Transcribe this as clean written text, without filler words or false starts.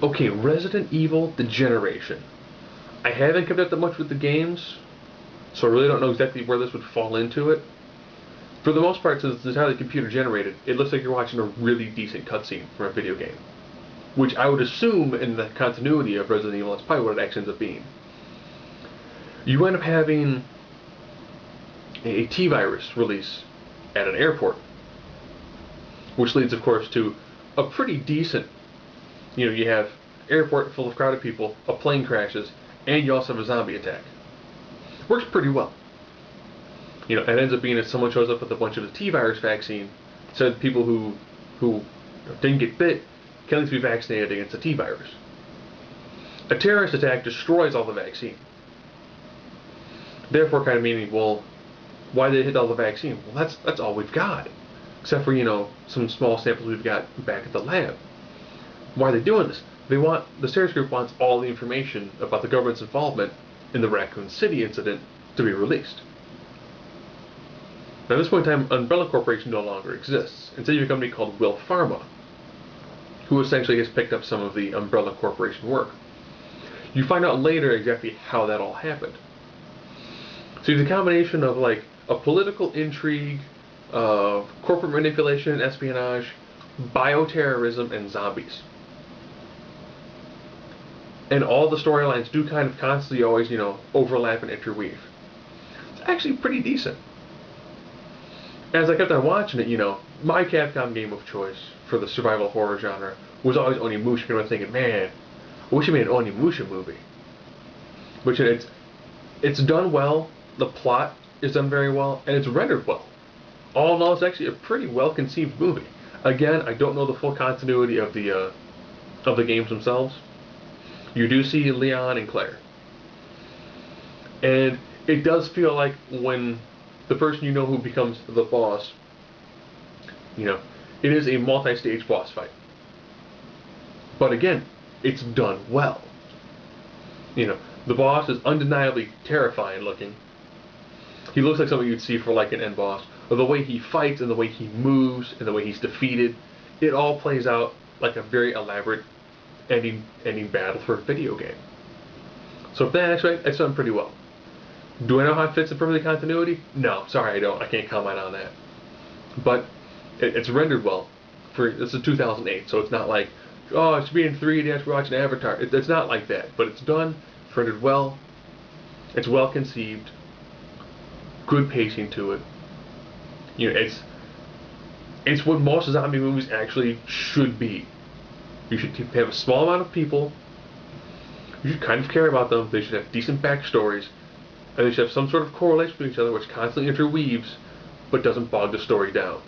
Okay, Resident Evil Degeneration. I haven't kept up that much with the games, so I really don't know exactly where this would fall into it. For the most part, since it's entirely computer generated, it looks like you're watching a really decent cutscene from a video game. Which I would assume in the continuity of Resident Evil, that's probably what it actually ends up being. You end up having a T-virus release at an airport, which leads, of course, to a pretty decent, you have airport full of crowded people, a plane crashes, and you also have a zombie attack. Works pretty well. It ends up being that someone shows up with a bunch of the T-virus vaccine, said people who didn't get bit can at least be vaccinated against the T-virus. A terrorist attack destroys all the vaccine. Therefore, kind of meaning, well, why did they hit all the vaccine? Well, that's all we've got, except for some small samples we've got back at the lab. Why are they doing this? The terrorist group wants all the information about the government's involvement in the Raccoon City incident to be released. Now, at this point in time, Umbrella Corporation no longer exists. Instead, you have a company called Will Pharma, who essentially has picked up some of the Umbrella Corporation work. You find out later exactly how that all happened. So it's a combination of like a political intrigue, corporate manipulation and espionage, bioterrorism, and zombies. And all the storylines do kind of constantly always, overlap and interweave. It's actually pretty decent. As I kept on watching it, my Capcom game of choice for the survival horror genre was always Onimusha, and I was thinking, man, I wish I made an Onimusha movie. Which it's done well, the plot is done very well, and it's rendered well. All in all, it's actually a pretty well-conceived movie. Again, I don't know the full continuity of the games themselves. You do see Leon and Claire. And it does feel like when the person who becomes the boss, it is a multi-stage boss fight. But again, it's done well. The boss is undeniably terrifying looking. He looks like something you'd see for like an end boss. But the way he fights and the way he moves and the way he's defeated, it all plays out like a very elaborate ending battle for a video game. So for that aspect, it's done pretty well. Do I know how it fits in perfect continuity? No, sorry I don't. I can't comment on that. But it's rendered well. This is 2008, so it's not like, oh, it should be in 3D after watching Avatar. It's not like that, but it's done, rendered well. It's well conceived. Good pacing to it. It's what most zombie movies actually should be. You should have a small amount of people. You should kind of care about them. They should have decent backstories. And they should have some sort of correlation with each other which constantly interweaves, but doesn't bog the story down.